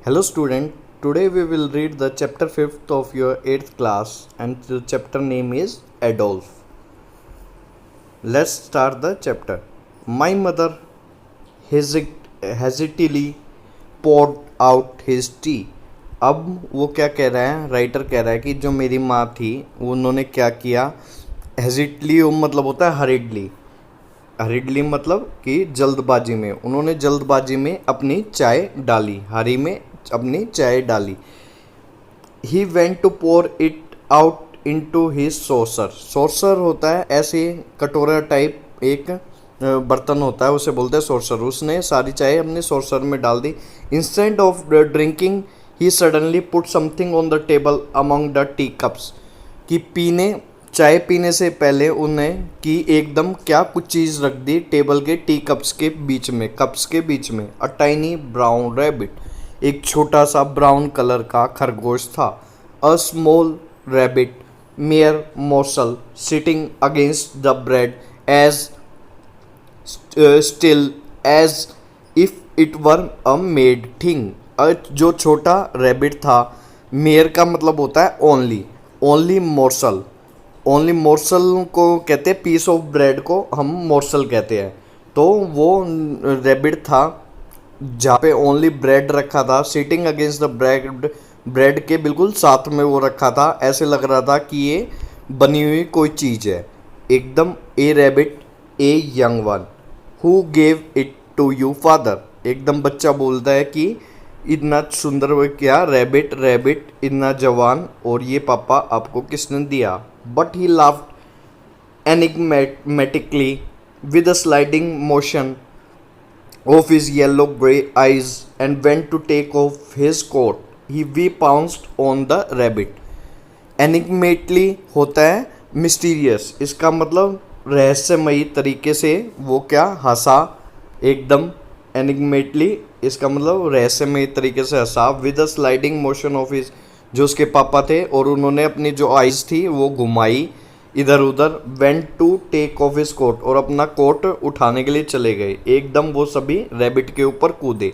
Hello student, today we will read the chapter 5th of your 8th class and the chapter name is Adolf. Let's start the chapter. My mother hesitantly poured out his tea. अब वो क्या कह रहा है, writer कह रहा है कि जो मेरी माँ थी उन्होंने क्या किया, हेजिटली मतलब होता है हरिडली, हरिडली मतलब कि जल्दबाजी में, उन्होंने जल्दबाजी में अपनी चाय डाली, हरी में अपनी चाय डाली. He went to pour it out into his saucer. Saucer होता है ऐसे कटोरा टाइप एक बर्तन होता है, उसे बोलते हैं सॉसर. उसने सारी चाय अपने सॉसर में डाल दी. Instead of drinking he suddenly put something on the table among the tea cups. कि चाय पीने से पहले उन्हें कि एकदम क्या कुछ चीज़ रख दी टेबल के टी कप्स के बीच में, कप्स के बीच में. अ टाइनी ब्राउन रैबिट, एक छोटा सा ब्राउन कलर का खरगोश था. A small rabbit mere morsel sitting against the bread edge still as if it were a made thing. जो छोटा रैबिट था, मेयर का मतलब होता है only, only morsel, only morsel को कहते हैं, पीस ऑफ ब्रेड को हम मोर्सल कहते हैं. तो वो रैबिट था जहाँ पे ओनली ब्रेड रखा था, sitting against the bread, bread के बिल्कुल साथ में वो रखा था. ऐसे लग रहा था कि ये बनी हुई कोई चीज़ है एकदम. A rabbit a young one who gave it to you father. एकदम बच्चा बोलता है कि इतना सुंदर वो क्या रैबिट, रैबिट इतना जवान, और ये पापा आपको किसने दिया. But he laughed enigmatically with a sliding motion of his yellow grey eyes and went to take off his coat. We pounced on the rabbit. Enigmatically होता है मिस्टीरियस, इसका मतलब रहस्यमयी तरीके से वो क्या हंसा एकदम. एनिग्मेटली इसका मतलब रहस्यमयी तरीके से हंसा. With a sliding motion of his, जो उसके पापा थे और उन्होंने अपनी जो आइज थी वो घुमाई इधर उधर. Went to take off his coat, और अपना कोट उठाने के लिए चले गए. एकदम वो सभी रैबिट के ऊपर कूदे.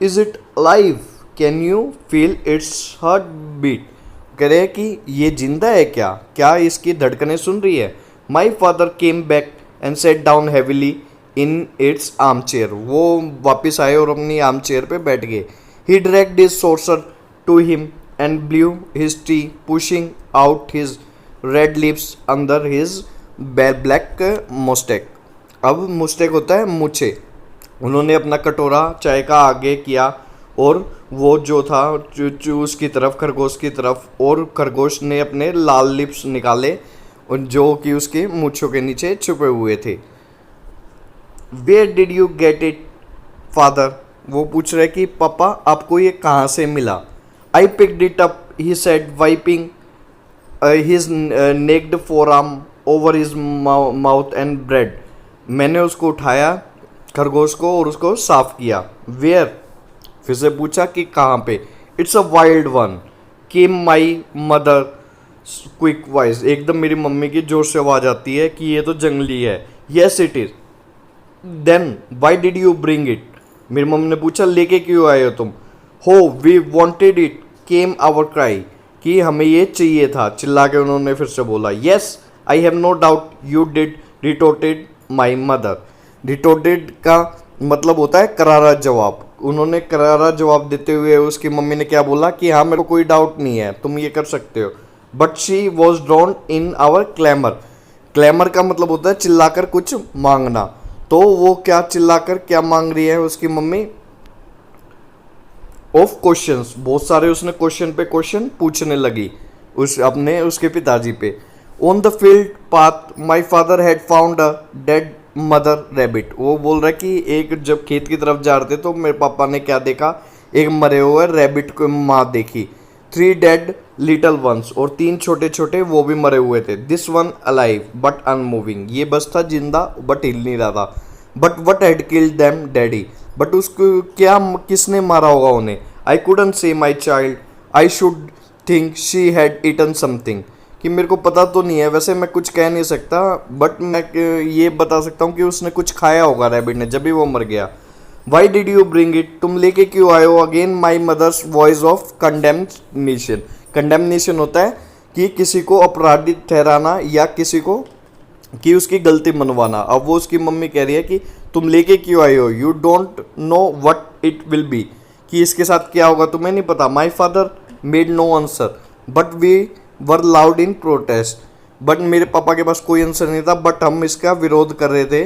Is it live, can you feel its heart beat. कह रहे हैं कि ये जिंदा है क्या, क्या इसकी धड़कनें सुन रही है. My father came back and set down heavily in its arm chair. वो वापस आए और अपनी आर्म चेयर पर बैठ गए. He direct his saucer to him and blew his tea pushing out his red lips under his black moustache. अब moustache होता है मूछे. उन्होंने अपना कटोरा चाय का आगे किया और वो जो था चूस की तरफ, खरगोश की तरफ, और खरगोश ने अपने लाल लिप्स निकाले और जो कि उसके मूछों के नीचे छुपे हुए थे. Where did you get it father. वो पूछ रहे कि पापा आपको ये कहाँ से मिला. I picked it up he said wiping his naked forearm over his mouth and bread. मैंने उसको उठाया खरगोश को और उसको साफ किया. Where, फिर से पूछा कि कहाँ पे. It's a wild one, came my mother quick voice. एकदम मेरी मम्मी की जोर से आवाज़ आती है कि ये तो जंगली है. Yes it is. Then why did you bring it. मेरी मम्मी ने पूछा लेके क्यों आए हो तुम. Oh we wanted it, came our cry. कि हमें ये चाहिए था, चिल्ला के उन्होंने फिर से बोला. Yes I have no doubt you did, retorted my mother. Retorted का मतलब होता है करारा जवाब. उन्होंने करारा जवाब देते हुए उसकी मम्मी ने क्या बोला कि हाँ मेरे को कोई डाउट नहीं है, तुम ये कर सकते हो. But she was drawn in our clamour. Clamour का मतलब होता है चिल्लाकर कुछ मांगना. तो वो क्या चिल्लाकर क्या मांग रही है उसकी मम्मी. ऑफ क्वेश्चंस, बहुत सारे उसने क्वेश्चन पे क्वेश्चन पूछने लगी उसके पिताजी पे. On the field path my father had found a dead mother rabbit. वो बोल रहा है कि एक जब खेत की तरफ जा रहे थे तो मेरे पापा ने क्या देखा, एक मरे हुए रैबिट को माँ देखी. 3 डेड लिटल वंस, और 3 छोटे छोटे वो भी मरे हुए थे. This one alive but unmoving, ये बस था जिंदा बट हिल नहीं रहा था. But what had killed them daddy, but उसको क्या किसने मारा होगा उन्हें. I couldn't say my child, I should think she had eaten something. कि मेरे को पता तो नहीं है, वैसे मैं कुछ कह नहीं सकता, बट मैं ये बता सकता हूँ कि उसने कुछ खाया होगा रैबिट ने, जब भी वो मर गया. Why did you bring it, तुम लेके क्यों आए हो। Again my mother's voice of condemnation. Condemnation होता है कि किसी को अपराधी ठहराना या किसी को कि उसकी गलती मनवाना। अब वो उसकी मम्मी कह रही है कि तुम लेके क्यों आए हो, you don't know what it will be, कि इसके साथ क्या होगा तुम्हें नहीं पता। My father made no answer but we were loud in protest, but मेरे पापा के पास कोई आंसर नहीं था, बट हम इसका विरोध कर रहे थे।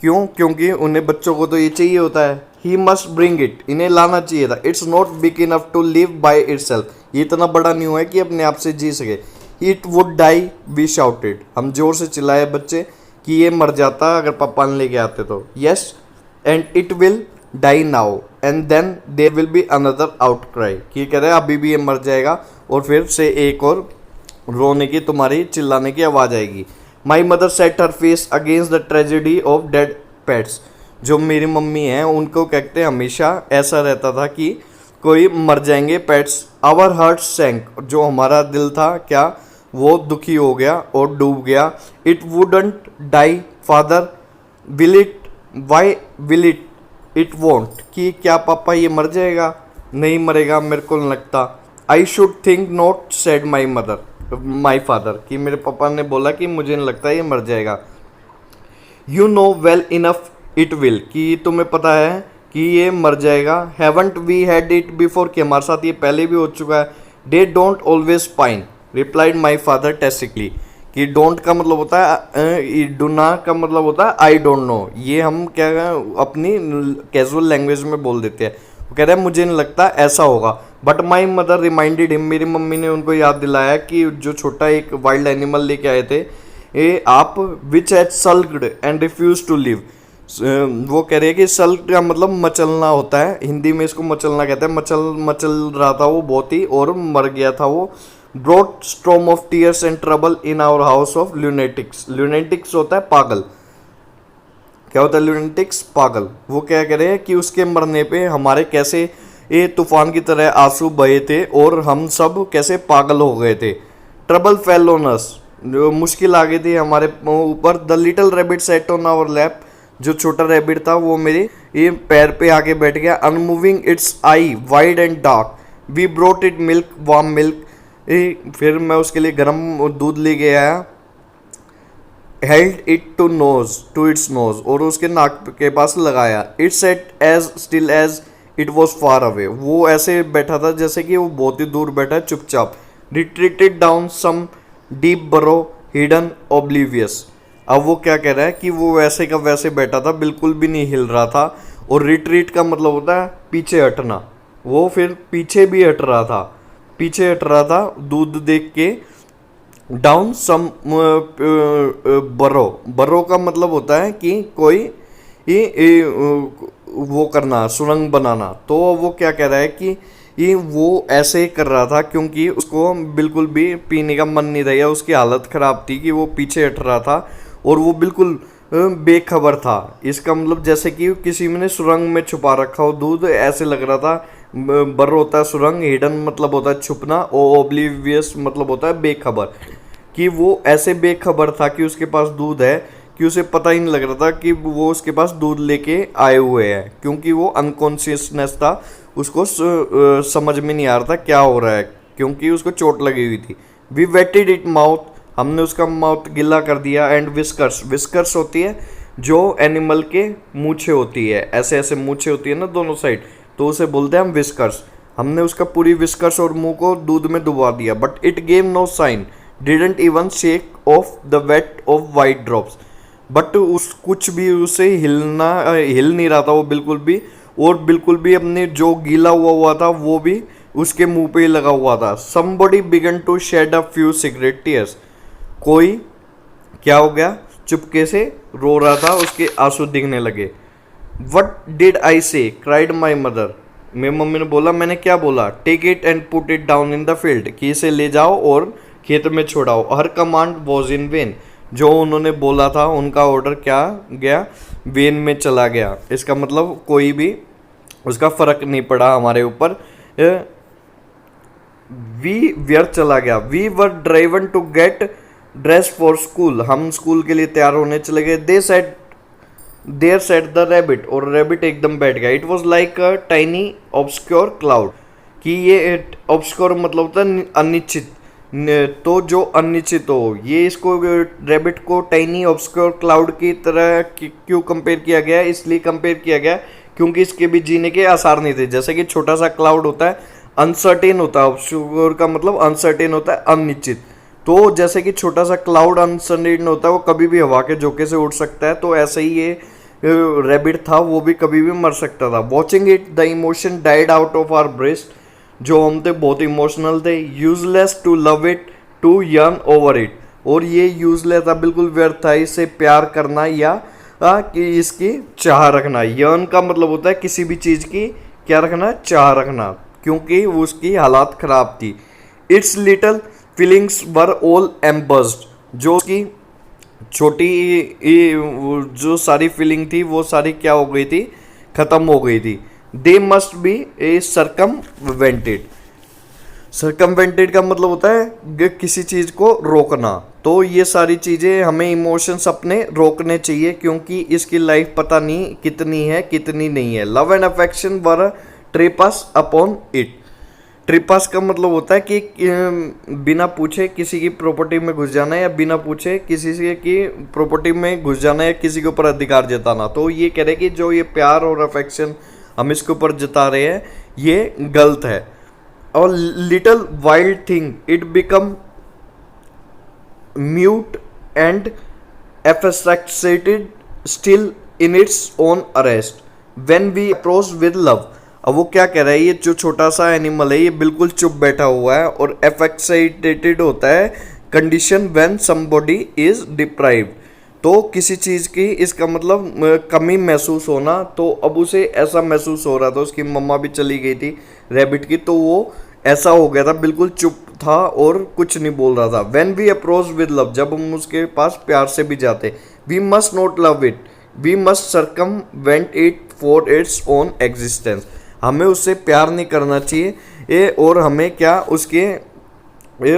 क्यों, क्योंकि उन्हें बच्चों को तो ये चाहिए होता है। ही मस्ट ब्रिंग इट, इन्हें लाना चाहिए था। It's not big enough to live by itself, ये इतना बड़ा नहीं हुआ है कि अपने आप से जी सके। It would die, we shouted, हम जोर से चिल्लाए बच्चे कि ये मर जाता अगर पापा ने लेके आते तो। Yes and it will die now and then there will be another outcry, कि कह रहे हैं अभी भी ये मर जाएगा और फिर से एक और रोने की, तुम्हारी चिल्लाने की आवाज़ आएगी। My mother said her face against the tragedy of dead pets, जो मेरी मम्मी हैं उनको कहते हैं हमेशा ऐसा रहता था कि कोई मर जाएंगे पेट्स। आवर हार्ट सैंक, जो हमारा दिल था क्या वो दुखी हो गया और डूब गया। It wouldn't die father, will it, why will it, it won't, कि क्या पापा ये मर जाएगा, नहीं मरेगा मेरे को नहीं लगता। आई should think not said my mother, my father, कि मेरे पापा ने बोला कि मुझे नहीं लगता ये मर जाएगा। You know well enough it will, कि तुम्हें पता है कि ये मर जाएगा। Haven't we had it before, कि हमारे साथ ये पहले भी हो चुका है। They don't always pine, replied my father testily, कि डोंट का मतलब होता है, डू ना का मतलब होता है आई डोंट नो। ये हम क्या अपनी कैजुअल लैंग्वेज में बोल देते हैं। वो कह रहे हैं मुझे नहीं लगता ऐसा होगा। But my mother reminded him, मेरी मम्मी ने उनको याद दिलाया कि जो छोटा एक वाइल्ड एनिमल लेके आए थे ये आप, which had sulked and refuse to live. वो कह रहे हैं कि सल्क का मतलब मचलना होता है, हिंदी में इसको मचलना कहते हैं। मचल रहा था वो बहुत ही और मर गया था वो। Brought storm of tears and trouble in our house of lunatics, lunatics होता है पागल। क्या होता है ल्यूनेटिक्स, पागल। वो क्या कह रहे हैं कि उसके मरने पे हमारे कैसे ये तूफान की तरह आंसू बहे थे और हम सब कैसे पागल हो गए थे। ट्रबल फेल ऑन अस, जो मुश्किल आ गई थी हमारे ऊपर। The little rabbit sat on our lap, जो छोटा रैबिट था वो मेरे ये पैर पे आके बैठ गया। Unmoving its eye wide and dark, we brought it milk, warm milk, फिर मैं उसके लिए गर्म दूध ले के आया। Held it to nose, to its nose, और उसके नाक के पास लगाया। It sat as still as it was far away, वो ऐसे बैठा था जैसे कि वो बहुत ही दूर बैठा है चुपचाप। रिट्रीटेड डाउन सम डीप बरो हिडन ओब्लिवियस, अब वो क्या कह रहा है कि वो वैसे का वैसे बैठा था, बिल्कुल भी नहीं हिल रहा था। और रिट्रीट का मतलब होता है पीछे हटना, वो फिर पीछे भी हट रहा था, पीछे हट रहा था दूध देख के। डाउन सम बरो, बरो का मतलब होता है कि कोई वो करना, सुरंग बनाना। तो वो क्या कह रहा है कि ये वो ऐसे कर रहा था क्योंकि उसको बिल्कुल भी पीने का मन नहीं था या उसकी हालत ख़राब थी कि वो पीछे हट रहा था और वो बिल्कुल बेखबर था। इसका मतलब जैसे कि किसी ने सुरंग में छुपा रखा हो दूध, ऐसे लग रहा था। बर होता है सुरंग, हिडन मतलब होता है छुपना, और ओब्लिवियस मतलब होता है बेखबर, कि वो ऐसे बेखबर था कि उसके पास दूध है कि उसे पता ही नहीं लग रहा था कि वो उसके पास दूध लेके आए हुए हैं, क्योंकि वो अनकॉन्शियसनेस था, उसको समझ में नहीं आ रहा था क्या हो रहा है, क्योंकि उसको चोट लगी हुई थी। वी वेटेड इट माउथ, हमने उसका माउथ गिला कर दिया। एंड विस्कर्स, विस्कर्स होती है जो एनिमल के मूछे होती है, ऐसे ऐसे मूछे होती है ना दोनों साइड, तो उसे बोलते हैं हम विस्कर्स। हमने उसका पूरी विस्कर्स और मुंह को दूध में डुबा दिया। But it gave no sign, didn't even shake off the weight of white drops, but उस कुछ भी उसे हिल नहीं रहा था वो बिल्कुल भी, और बिल्कुल भी अपने जो गीला हुआ था वो भी उसके मुंह पे ही लगा हुआ था। Somebody began to shed a few secret tears, कोई क्या हो गया, चुपके से रो रहा था, उसके आंसू दिखने लगे। What did I say, cried my mother, मेरी मम्मी ने बोला, मैंने क्या बोला। Take it and put it down in the field, कि इसे ले जाओ और खेत में छोड़ाओ। Her command was in vain, जो उन्होंने बोला था उनका ऑर्डर क्या गया, वेन में चला गया। इसका मतलब कोई भी उसका फर्क नहीं पड़ा हमारे ऊपर, वी व्यर्थ चला गया। We were driven to get dress for school, हम स्कूल के लिए तैयार होने चले गए। They said there sat the rabbit, और रैबिट एकदम बैठ गया। It was like a tiny obscure cloud, कि ये ऑब्सक्योर मतलब होता है अनिश्चित, तो जो अनिश्चित हो, ये इसको रैबिट को टाइनी ऑब्सक्योर क्लाउड की तरह क्यों कंपेयर किया गया है? इसलिए कंपेयर किया गया क्योंकि इसके भी जीने के आसार नहीं थे। जैसे कि छोटा सा क्लाउड होता है, अनसर्टेन होता है, ऑब्सक्योर का मतलब अनसर्टेन होता है, अनिश्चित। तो जैसे कि छोटा सा क्लाउड अनसर्टेन होता है, वो कभी भी हवा के झोंके से उड़ सकता है, तो ऐसे ही ये रैबिट था, वो भी कभी भी मर सकता था। Watching it the emotion died out of our breast, जो हम थे बहुत इमोशनल थे। Useless to love it, to yearn over it, और ये यूजलेस था, बिल्कुल व्यर्थ था इसे प्यार करना या कि इसकी चाह रखना। यर्न का मतलब होता है किसी भी चीज़ की क्या रखना, चाह रखना, क्योंकि उसकी हालात खराब थी। Its little feelings were all embarrassed, जो उसकी छोटी जो सारी फीलिंग थी वो सारी क्या हो गई थी, खत्म हो गई थी। They must be A circumvented, circumvented का मतलब होता है किसी चीज को रोकना। तो ये सारी चीजें हमें इमोशंस अपने रोकने चाहिए, क्योंकि इसकी लाइफ पता नहीं कितनी है कितनी नहीं है। Love and affection were trespass upon it, trespass का मतलब होता है कि बिना पूछे किसी की प्रॉपर्टी में घुस जाना, या बिना पूछे किसी से की प्रॉपर्टी में घुस जाना, या किसी के ऊपर अधिकार जताना। तो ये कह रहे कि जो ये प्यार और अफेक्शन हम इसके ऊपर जता रहे हैं, ये गलत है। और little wild thing it become mute and affected still in its own arrest when we approach with love. अब वो क्या कह रहा है, ये जो छोटा सा एनिमल है ये बिल्कुल चुप बैठा हुआ है, और एफेक्सेटेड होता है condition when somebody is deprived, तो किसी चीज़ की इसका मतलब कमी महसूस होना। तो अब उसे ऐसा महसूस हो रहा था, उसकी मम्मा भी चली गई थी रैबिट की, तो वो ऐसा हो गया था, बिल्कुल चुप था और कुछ नहीं बोल रहा था। When we approach with love, जब हम उसके पास प्यार से भी जाते। We must not love it, we must circumvent it for its own existence, हमें उससे प्यार नहीं करना चाहिए और हमें क्या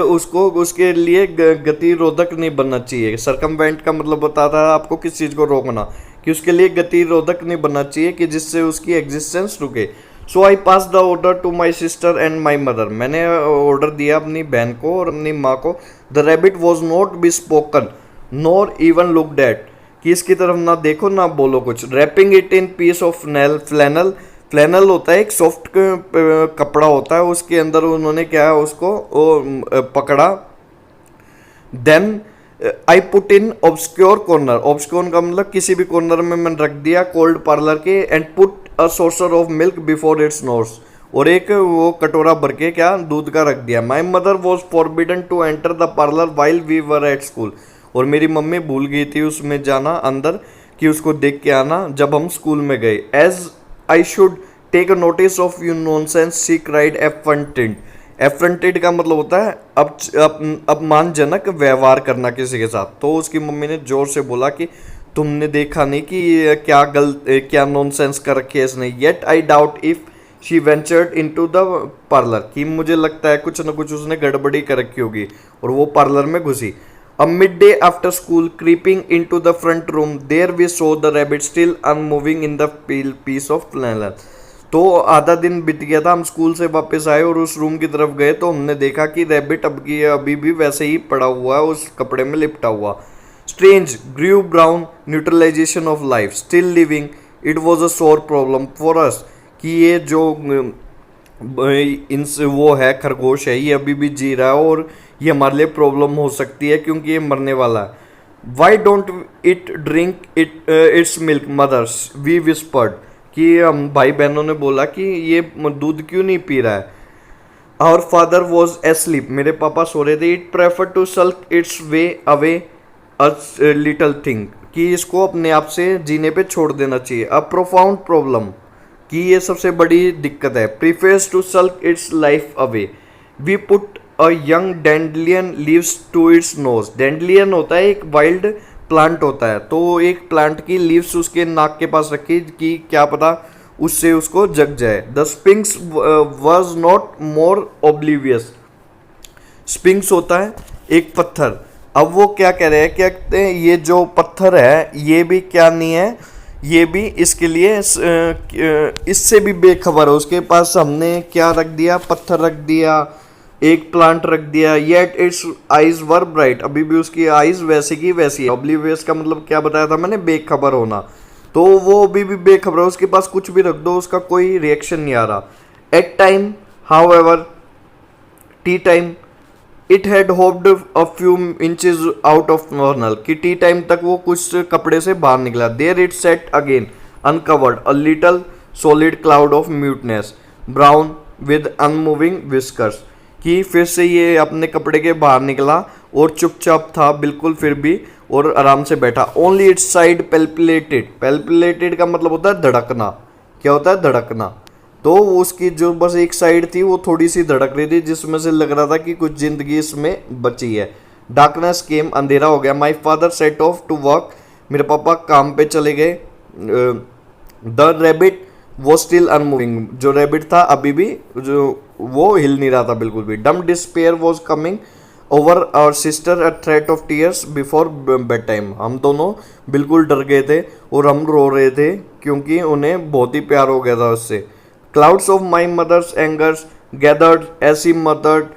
उसको उसके लिए गतिरोधक नहीं बनना चाहिए। सरकमवेंट का मतलब बताता है आपको किस चीज़ को रोकना, कि उसके लिए गतिरोधक नहीं बनना चाहिए कि जिससे उसकी एग्जिस्टेंस रुके। So I passed the order to my sister and my mother, मैंने ऑर्डर दिया अपनी बहन को और अपनी माँ को। The rabbit was not be spoken nor even look at, कि इसकी तरफ ना देखो ना बोलो कुछ। Wrapping it in piece of flannel, flannel होता है एक सॉफ्ट कपड़ा होता है, उसके अंदर उन्होंने क्या है उसको पकड़ा। Then I put in obscure corner, obscure का मतलब किसी भी कॉर्नर में मैंने रख दिया कोल्ड पार्लर के। And put a saucer of milk before its nose, और एक वो कटोरा भर के क्या दूध का रख दिया। My mother was forbidden to enter the parlour while we were at school, और मेरी मम्मी भूल गई थी उसमें जाना अंदर, कि उसको देख के आना जब हम स्कूल में गए। As I should take a notice of you nonsense, she cried effronted. Effronted का मतलब होता है अपमानजनक व्यवहार करना किसी के साथ। तो उसकी मम्मी ने जोर से बोला कि तुमने देखा नहीं कि क्या नॉनसेंस कर रखी है इसने। Yet I doubt if she ventured into the parlor, कि मुझे लगता है कुछ न कुछ उसने गड़बड़ी कर रखी होगी और वो पार्लर में घुसी। A midday after school, creeping into the front room, there we saw the rabbit still unmoving in the piece of flannel. तो आधा दिन बीत गया था, हम स्कूल से वापस आए और उस रूम की तरफ गए तो हमने देखा कि रैबिट अभी भी वैसे ही पड़ा हुआ है, उस कपड़े में लिपटा हुआ। Strange grieve brown neutralisation of life still living, it was a sore problem for us, कि ये जो इनसे वो है खरगोश है, ये अभी भी जी रहा है और ये हमारे लिए प्रॉब्लम हो सकती है क्योंकि ये मरने वाला है। Why don't it drink its milk mother's, we whispered, कि हम भाई बहनों ने बोला कि ये दूध क्यों नहीं पी रहा है। आवर फादर वॉज एस्लीप, मेरे पापा सो रहे थे। It prefer to sulk its way away a little thing, कि इसको अपने आप से जीने पे छोड़ देना चाहिए। अ प्रोफाउंड प्रॉब्लम, कि ये सबसे बड़ी दिक्कत है। Prefers to sulk its life away, we put a young dandelion leaves to its nose, dandelion होता है एक वाइल्ड प्लांट होता है, तो एक प्लांट की लीव्स उसके नाक के पास रखी कि क्या पता उससे उसको जग जाए। The Spinks was not more oblivious, Spinks होता है एक पत्थर। अब वो क्या कह रहे हैं, क्या कहते हैं, ये जो पत्थर है ये भी क्या नहीं है, ये भी इसके लिए इससे भी बेखबर है। उसके पास हमने क्या रख दिया, पत्थर रख दिया, एक प्लांट रख दिया, yet it's eyes were bright, अभी भी उसकी आईज वैसी की वैसी है। ऑब्लिवियस का मतलब क्या बताया था मैंने, बेखबर होना। तो वो अभी भी बेखबर है, उसके पास कुछ भी रख दो उसका कोई रिएक्शन नहीं आ रहा। At time however tea time it had hopped a few inches out of normal, कि टी टाइम तक वो कुछ कपड़े से बाहर निकला। There it sat again uncovered a little solid cloud of muteness brown with unmoving whiskers, कि फिर से ये अपने कपड़े के बाहर निकला और चुपचाप था बिल्कुल फिर भी, और आराम से बैठा। ओनली इट्स साइड पेल्पिलेटेड, पेल्पिलेटेड का मतलब होता है धड़कना। क्या होता है, धड़कना। तो उसकी जो बस एक साइड थी वो थोड़ी सी धड़क रही थी, जिसमें से लग रहा था कि कुछ जिंदगी इसमें बची है। डार्कनेस केम, अंधेरा हो गया। My father set off to work, मेरे पापा काम पे चले गए। द रेबिट वो स्टिल अनमूविंग, जो रेबिट था अभी भी जो वो हिल नहीं रहा था बिल्कुल भी। Dumb despair was coming over our sister a threat of tears before bed time, हम दोनों बिल्कुल डर गए थे और हम रो रहे थे क्योंकि उन्हें बहुत ही प्यार हो गया था उससे। Clouds of my mother's angers gathered as she muttered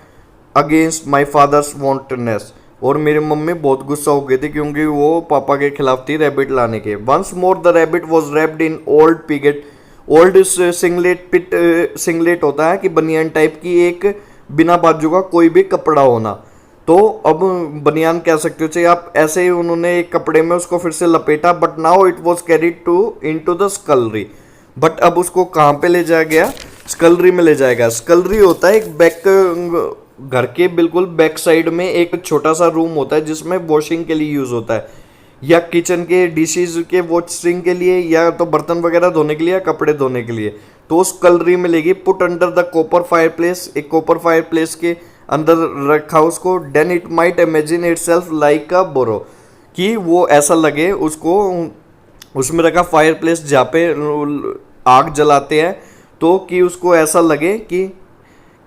against my father's wantonness, और मेरी मम्मी बहुत गुस्सा हो गई थी क्योंकि वो पापा के खिलाफ थी रैबिट लाने के। Once more the rabbit was wrapped in old piget, old singlet, pit singlet होता है कि बनियान टाइप की एक बिना बाजू का कोई भी कपड़ा होना। तो अब बनियान कह सकते हो चाहिए आप, ऐसे ही उन्होंने एक कपड़े में उसको फिर से लपेटा। But now it was carried to into the scullery, बट अब उसको कहाँ पे ले जाया गया, स्कलरी में ले जाएगा। स्कलरी होता है एक बैक, घर के बिल्कुल बैक साइड में एक छोटा सा रूम होता है जिसमें वॉशिंग के लिए यूज होता है, या किचन के डिशेज के वॉशिंग के लिए, या तो बर्तन वगैरह धोने के लिए, या कपड़े धोने के लिए। तो स्कलरी में लेगी। Put under the copper fire place, एक कॉपर फायर प्लेस के अंदर रखा उसको। Then it might imagine itself like a burrow, कि वो ऐसा लगे उसको, उसमें रखा फायर प्लेस जहाँ पे आग जलाते हैं, तो कि उसको ऐसा लगे कि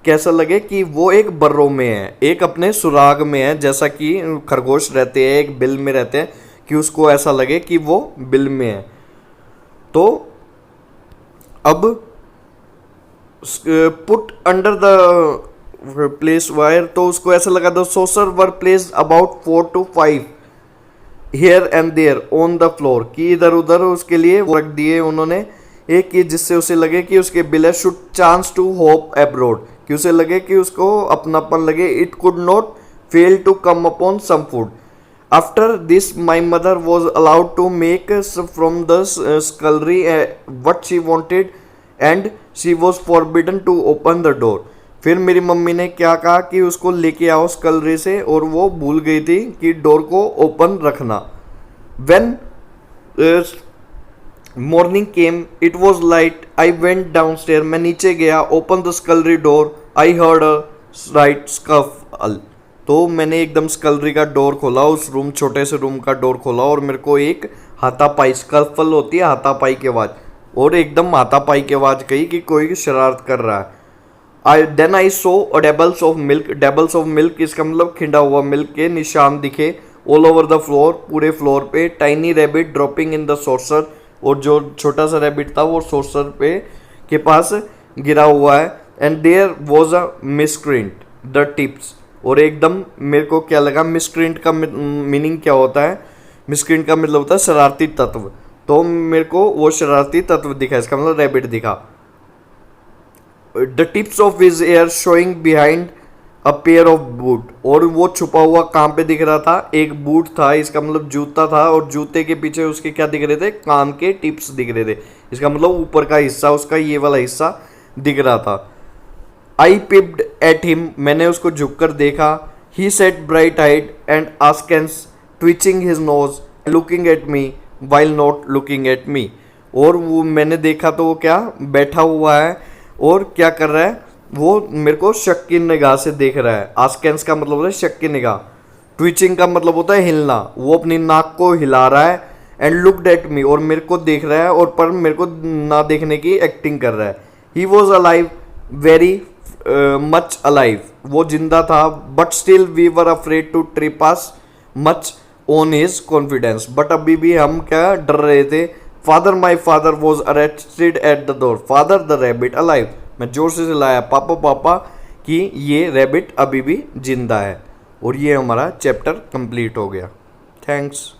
कैसा लगे कि वो एक बर्रो में है, एक अपने सुराग में है, जैसा कि खरगोश रहते हैं एक बिल में रहते हैं, कि उसको ऐसा लगे कि वो बिल में है। तो अब put under the place wire, तो उसको ऐसा लगा दो saucer were place about 4 to 5 here and there on the floor, कि इधर उधर उसके लिए वो रख दिए उन्होंने एक, कि जिससे उसे लगे कि उसके बिल should chance to hope abroad, कि उसे लगे कि उसको अपनापन लगे। It could not fail to come upon some food. After this my mother was allowed to make from the scullery what she wanted and she was forbidden to open the door. फिर मेरी मम्मी ने क्या कहा कि उसको लेके आओ स्कलरी से, और वो भूल गई थी कि डोर को ओपन रखना। When morning came it was light, I went down stair, मैं नीचे गया। Open the scullery door, I heard a right scuffle, तो मैंने एकदम स्कलरी का डोर खोला, उस रूम छोटे से रूम का डोर खोला, और मेरे को एक हाथापाई, स्कफल होती है हाथापाई की आवाज़, और एकदम हाथापाई की आवाज़ कही कि कोई शरारत कर रहा है। Then I saw dabbles of milk, dabbles of milk इसका मतलब खिंडा हुआ मिल्क के निशान दिखे ऑल ओवर द फ्लोर, पूरे फ्लोर पे। Tiny rabbit dropping in the saucer, और जो छोटा सा रैबिट था वो सोर्सर पे के पास गिरा हुआ है। And there was a miscreant the tips, और एकदम मेरे को क्या लगा, मिसक्रिंट का मीनिंग क्या होता है, मिसक्रिंट का मतलब होता है शरारती तत्व। तो मेरे को वो शरारती तत्व दिखा, इसका मतलब रैबिट दिखा। The tips of his air showing behind a pair of boot, और वो छुपा हुआ कहाँ पे दिख रहा था, एक बूट था, इसका मतलब जूता था, और जूते के पीछे उसके क्या दिख रहे थे, कान के टिप्स दिख रहे थे, इसका मतलब ऊपर का हिस्सा उसका ये वाला हिस्सा दिख रहा था। आई पिप्ड एट हिम, मैंने उसको झुककर देखा। He sat bright eyed and askance twitching his nose looking at me while not looking at me, और वो मैंने देखा तो वो क्या बैठा हुआ है और क्या कर रहा है, वो मेरे को शक की निगाह से देख रहा है। आस्केंस का मतलब होता है शक की निगाह, ट्विचिंग का मतलब होता है हिलना, वो अपनी नाक को हिला रहा है। एंड लुक्ड एट मी, और मेरे को देख रहा है, और पर मेरे को ना देखने की एक्टिंग कर रहा है। He was alive, very much alive, वो जिंदा था। But still we were afraid to trip us much on his confidence, but अभी भी हम क्या डर रहे थे father my father was arrested at the door, father the rabbit alive, मैं जोर से चिल्लाया पापा पापा कि ये रैबिट अभी भी जिंदा है। और ये हमारा चैप्टर कंप्लीट हो गया। थैंक्स।